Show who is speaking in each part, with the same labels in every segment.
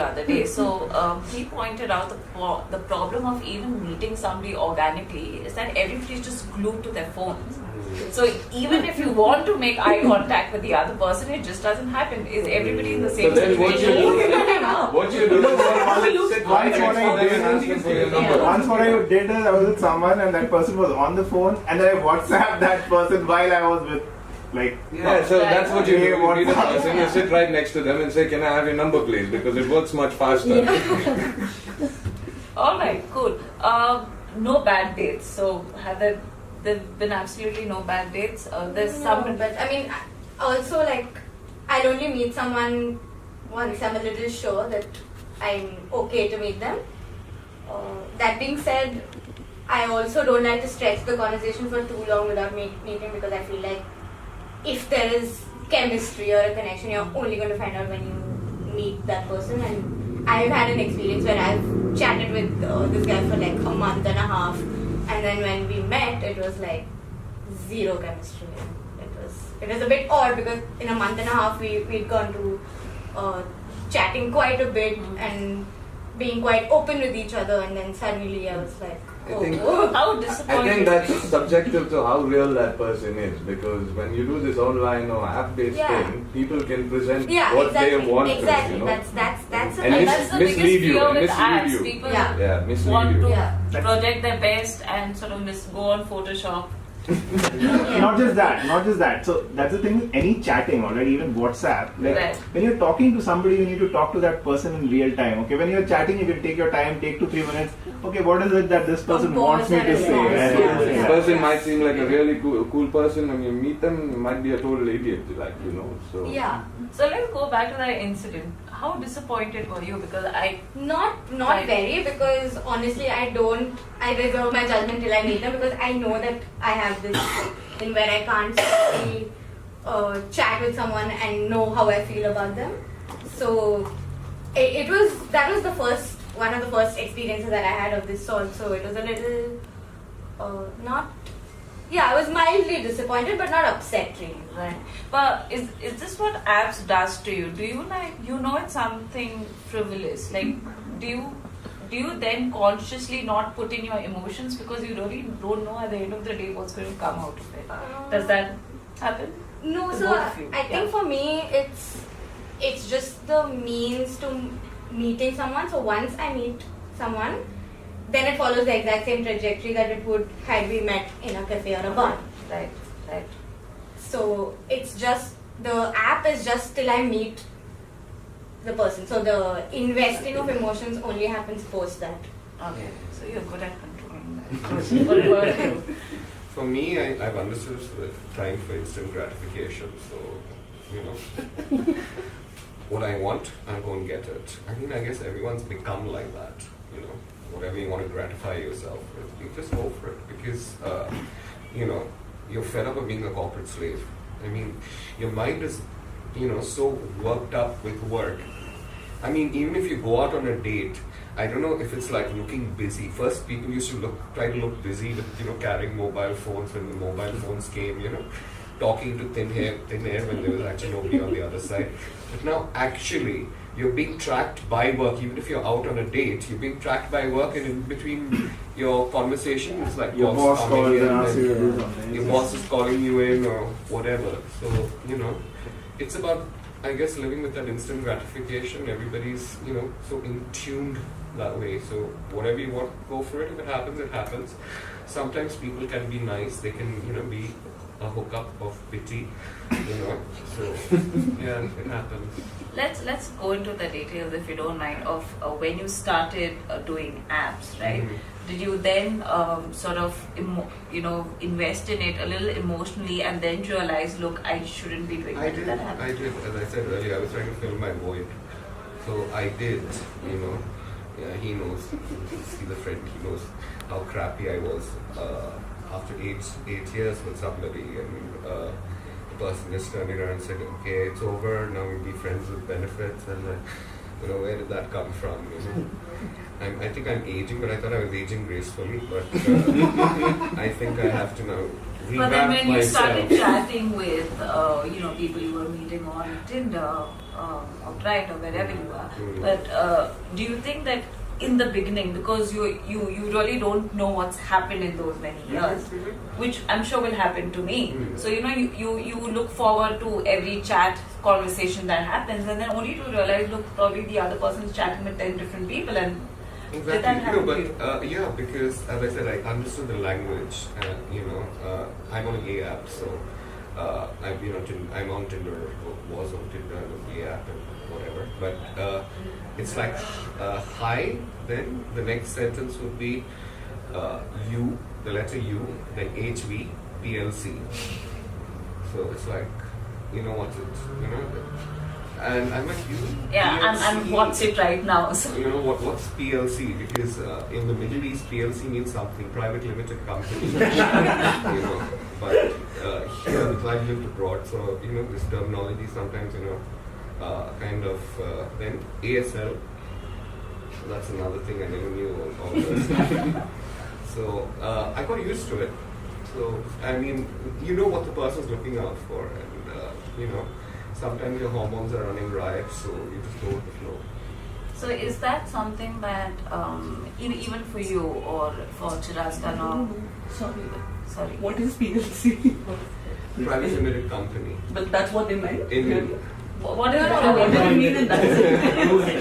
Speaker 1: other day. So he pointed out the problem of even meeting somebody organically is that everybody's just glued to their phones. So even if you want to make eye contact with the other person, it just doesn't happen. Is everybody in the same situation?
Speaker 2: What you do is
Speaker 3: once what I did is I was with someone and that person was on the phone and then I WhatsApped that person while I was with
Speaker 2: so that's what you do. You meet a person, you sit right next to them and say, "Can I have your number, please?" Because it works much faster.
Speaker 1: All right, cool. No bad dates. So have there've been absolutely no bad dates? There's some,
Speaker 4: but I mean, also I'll only meet someone once I'm a little sure that I'm okay to meet them. That being said, I also don't like to stretch the conversation for too long without meeting, because I feel like if there is chemistry or a connection, you're only going to find out when you meet that person. And I've had an experience where I've chatted with this guy for like a month and a half, and then when we met, it was like zero chemistry. It was a bit odd because in a month and a half we'd gone to chatting quite a bit and being quite open with each other, and then suddenly I was like,
Speaker 1: how disappointing.
Speaker 2: I think that's subjective to how real that person is, because when you do this online or app-based thing, people can present what they want to.
Speaker 4: That's
Speaker 1: that's the biggest fear with apps. People want to project their best and sort of go on Photoshop.
Speaker 3: Not just that. So that's the thing with any chatting, already even WhatsApp. When you're talking to somebody, you need to talk to that person in real time. Okay, when you're chatting, you can take your time, take 2-3 minutes. Okay, what is it that this person wants me to say?
Speaker 2: This person might seem like a really cool person. When you meet them, might be a total idiot, So
Speaker 1: So let's go back to that incident. How disappointed were you? Because
Speaker 4: not very, because honestly I reserve my judgment till I meet them, because I know that I have this thing where I can't really chat with someone and know how I feel about them. So that was one of the first experiences that I had of this sort. So it was a little I was mildly disappointed, but not upset really.
Speaker 1: Right. But is this what apps does to you? Do you it's something frivolous? Like, do you then consciously not put in your emotions because you really don't know at the end of the day what's going to come out of it? Does that happen?
Speaker 4: No, so I think for me it's just the means to meeting someone. So once I meet someone, then it follows the exact same trajectory that it would had we met in a cafe or a bar.
Speaker 1: Right.
Speaker 4: So it's just, the app is just till I meet the person. So the investing of emotions only happens post that.
Speaker 1: Okay, so you're good at controlling that.
Speaker 5: For me, I've understood trying for instant gratification. So, what I want, I'll go and get it. I guess everyone's become like that. Whatever you want to gratify yourself with, you just go for it, because you're fed up of being a corporate slave. Your mind is so worked up with work. Even if you go out on a date, I don't know if it's like looking busy. First, people used to try to look busy with carrying mobile phones when the mobile phones came, talking to thin air when there was actually nobody on the other side. But now actually you're being tracked by work. Even if you're out on a date, you're being tracked by work, and in between your conversation, it's like
Speaker 3: your boss calls
Speaker 5: in,
Speaker 3: and
Speaker 5: your boss is calling you in or whatever. So, it's about, I guess, living with that instant gratification. Everybody's, so in tuned that way. So whatever you want, go for it. If it happens, it happens. Sometimes people can be nice. They can, be a hookup of pity, So yeah, it happens.
Speaker 1: Let's go into the details, if you don't mind, of when you started doing apps, right?
Speaker 5: Mm-hmm.
Speaker 1: Did you then sort of invest in it a little emotionally and then realize, look, I shouldn't be doing
Speaker 5: I
Speaker 1: that?
Speaker 5: did. As I said earlier, I was trying to fill my void. So I did, Yeah, he knows. He's a friend. He knows how crappy I was. After 8 years with somebody, the person just turned around and said, "Okay, it's over. Now we'll be friends with benefits." And where did that come from? I think I'm aging, but I thought I was aging gracefully. But I think I have to now revamp myself.
Speaker 1: But then when you started chatting with people you were meeting on Tinder outright or wherever you are. But do you think that in the beginning, because you really don't know what's happened in those many years, which I'm sure will happen to me. So you look forward to every chat conversation that happens, and then only to realize, look, probably the other person is chatting with 10 different people, and did that happen to you?
Speaker 5: Yeah, because as I said, I understood the language. I'm on a gay app, so I've been on Tinder. I'm on Tinder, was on Tinder, the gay app, and whatever. But it's like hi. Then the next sentence would be U, the letter U, then HV, PLC. So it's like, what's it? And I'm like,
Speaker 1: yeah, I'm what's it right now. So.
Speaker 5: What's PLC? Because in the Middle East, PLC means something, private limited company. But here, because I've lived abroad, so this terminology sometimes kind of then ASL. So that's another thing I never knew all this. So I got used to it. So I mean, you know what the person's looking out for, and sometimes your hormones are running riot, so you just go with the flow.
Speaker 1: So is that something that even for you or for Chirastan or sorry,
Speaker 6: what is PLC?
Speaker 5: Private limited company.
Speaker 6: But that's what they meant.
Speaker 1: What is it?
Speaker 6: What do you mean in that?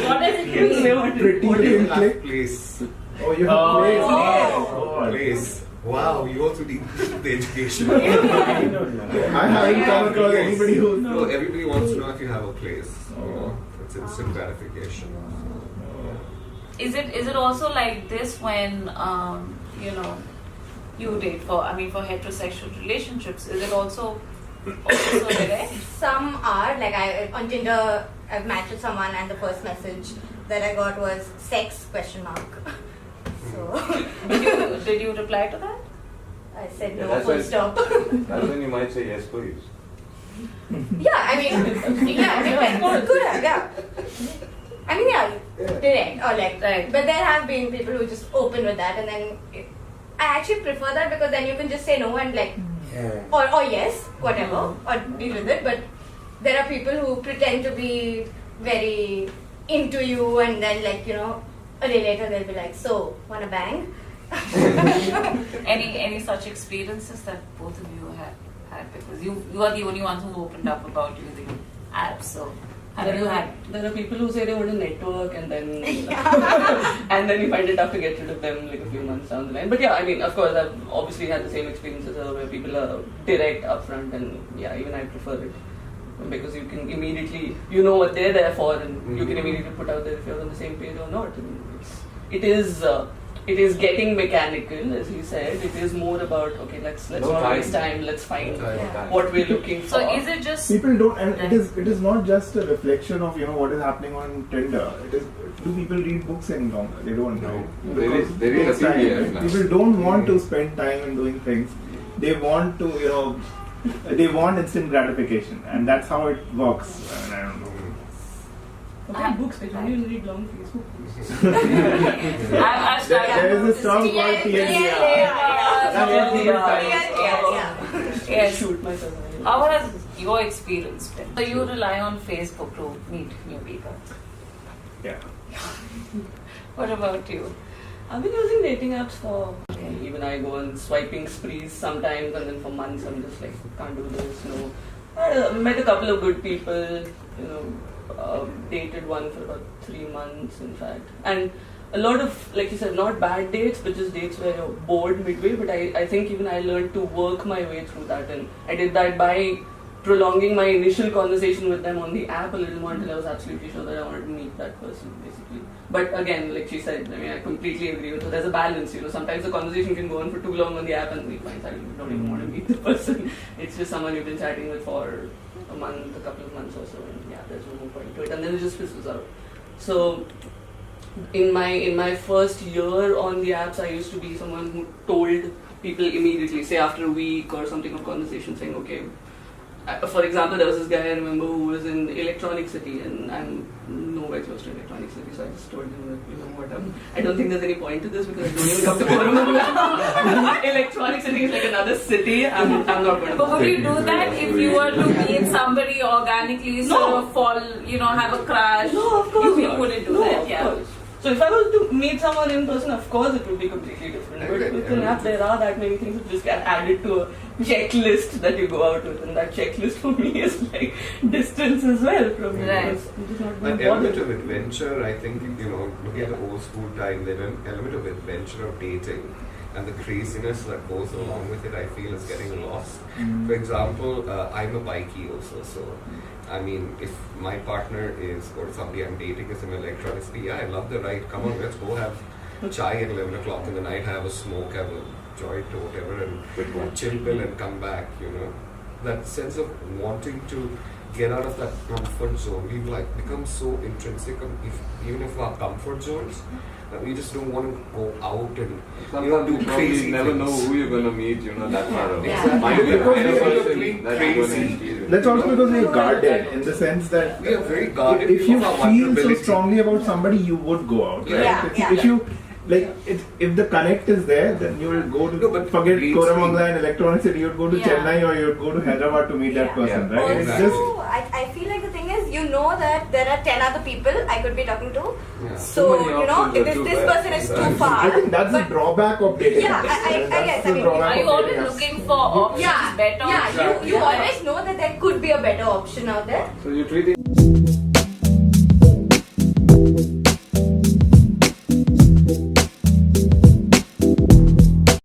Speaker 1: What does it mean?
Speaker 3: Pretty
Speaker 5: What is
Speaker 3: little click.
Speaker 5: place?
Speaker 3: Oh, you have place.
Speaker 1: Oh.
Speaker 5: Place. Wow, you also need the education.
Speaker 3: I haven't come across anybody who
Speaker 5: No, everybody wants to know if you have a place. It's instant gratification.
Speaker 1: Is it also like this when you date for heterosexual relationships? Is it also direct?
Speaker 4: Some are, like on Tinder, I've matched with someone and the first message that I got was sex ? So
Speaker 1: Did you reply to that?
Speaker 4: I said
Speaker 2: Yeah,
Speaker 4: no,
Speaker 2: that's
Speaker 4: full
Speaker 2: when-
Speaker 4: stop.
Speaker 2: That's when you might say yes, please.
Speaker 4: Could have, yeah. I mean, yeah, direct or like,
Speaker 1: Right.
Speaker 4: but there have been people who just open with that, and then I actually prefer that because then you can just say no and like, or yes, whatever, or deal with it. But there are people who pretend to be very into you, and then like a day later they'll be like, so wanna bang?
Speaker 1: Any such experiences that both of you had because you are the only ones who opened up about using apps. So have you had?
Speaker 6: There are people who say they want to network and then and then you find it tough to get rid of them like a few months down the line. But yeah, I mean, of course, I've obviously had the same experiences where people are direct upfront, and yeah, even I prefer it because you can immediately what they're there for, and you can immediately put out there if you're on the same page or not. And it is getting mechanical, as he said. It is more about let's not waste time. Let's find what we're looking for.
Speaker 1: So is it just
Speaker 3: people don't, and it is not just a reflection of what is happening on Tinder. It is, do people read books any longer? They don't.
Speaker 2: No.
Speaker 3: Right?
Speaker 2: They read a PDF now.
Speaker 3: People don't want to spend time in doing things. They want to they want instant gratification, and that's how it works. And I don't know.
Speaker 6: Okay, books, they don't even read long Facebook posts.
Speaker 3: There is a song called
Speaker 1: Yes.
Speaker 6: Shoot myself.
Speaker 1: How has your experience been? So you rely on Facebook to meet new people.
Speaker 3: Yeah.
Speaker 6: What about you? I've been using dating apps for even I go on swiping sprees sometimes, and then for months I'm just like, can't do this. I met a couple of good people, dated one for about 3 months in fact, and a lot of, like you said, not bad dates but just dates where you're bored midway. But I think even I learned to work my way through that, and I did that by prolonging my initial conversation with them on the app a little more until I was absolutely sure that I wanted to meet that person basically. But again, like she said, I mean, I completely agree with her. There's a balance, sometimes the conversation can go on for too long on the app and we find that we don't even want to meet the person. It's just someone you've been chatting with for a month, a couple of months or so, and yeah, there's no more point to it, and then it just fizzles out. So in my first year on the apps, I used to be someone who told people immediately, say after a week or something of conversation, saying, okay, For example, there was this guy I remember who was in Electronic City, and I'm nowhere close to Electronic City, so I just told him that, you know what, I don't think there's any point to this because I don't even come to Coimbatore. Electronic City is like another city. I'm not going to.
Speaker 1: But would you do that if you were to meet somebody organically, sort of fall, have a crash?
Speaker 6: No, of course
Speaker 1: you
Speaker 6: not.
Speaker 1: wouldn't do
Speaker 6: No,
Speaker 1: that,
Speaker 6: of
Speaker 1: yeah.
Speaker 6: course. So if I was to meet someone in person, of course it would be completely different. But with an app, there are that many things that just get added to a checklist that you go out with, and that checklist for me is like distance as well from me.
Speaker 1: Right.
Speaker 6: I'm just not
Speaker 5: An
Speaker 6: bothered.
Speaker 5: element of adventure, I think, looking at the old school time, there's an element of adventure of dating, and the craziness that goes along with it, I feel, is getting lost. For example, I'm a bikie also, so I mean, if my partner is, or somebody I'm dating is in electronics, yeah, I love the ride, come on, let's go have chai at 11 o'clock in the night, have a smoke, have a joint or whatever, and chill pill and come back, That sense of wanting to get out of that comfort zone, we've like become so intrinsic, even if our comfort zones, that we just don't want to go out and
Speaker 2: Sometimes
Speaker 5: do
Speaker 2: you
Speaker 5: crazy
Speaker 2: probably never
Speaker 5: things.
Speaker 2: know who you're going to meet, that far away.
Speaker 4: Yeah.
Speaker 2: Might be the
Speaker 3: Because
Speaker 2: kind of
Speaker 3: we-
Speaker 2: person
Speaker 5: we-
Speaker 2: that you're going to
Speaker 5: crazy.
Speaker 2: experience.
Speaker 3: That's also because we're guarded in the sense that
Speaker 5: We are very guarded
Speaker 3: if you
Speaker 5: of our
Speaker 3: feel so
Speaker 5: vulnerability.
Speaker 3: strongly about somebody, you would go out. Right?
Speaker 4: Yeah,
Speaker 3: If,
Speaker 4: yeah.
Speaker 3: if you if the connect is there, then you will go to
Speaker 5: No, but
Speaker 3: forget
Speaker 5: reach
Speaker 3: Koramangala and Electronic City. You'd go to
Speaker 1: Yeah.
Speaker 3: Chennai or you'd go to Hyderabad to meet that
Speaker 4: Yeah.
Speaker 3: person,
Speaker 2: Yeah.
Speaker 3: right?
Speaker 4: Also,
Speaker 3: It's just
Speaker 4: I feel like the thing is, that there are 10 other people I could be talking to.
Speaker 5: Yeah.
Speaker 4: So,
Speaker 2: Too many options
Speaker 4: if
Speaker 2: are too
Speaker 4: this
Speaker 2: bad.
Speaker 4: person is too far.
Speaker 3: I think that's the
Speaker 4: but-
Speaker 3: drawback of dating.
Speaker 4: Yeah,
Speaker 3: apps.
Speaker 4: I
Speaker 3: That's
Speaker 4: guess,
Speaker 3: the
Speaker 4: I mean,
Speaker 3: drawback
Speaker 1: Are you
Speaker 3: of
Speaker 1: always
Speaker 3: dating apps.
Speaker 1: looking for options, better
Speaker 4: Yeah,
Speaker 1: options?
Speaker 4: you always know that there could be a better option out there.
Speaker 2: So you're treating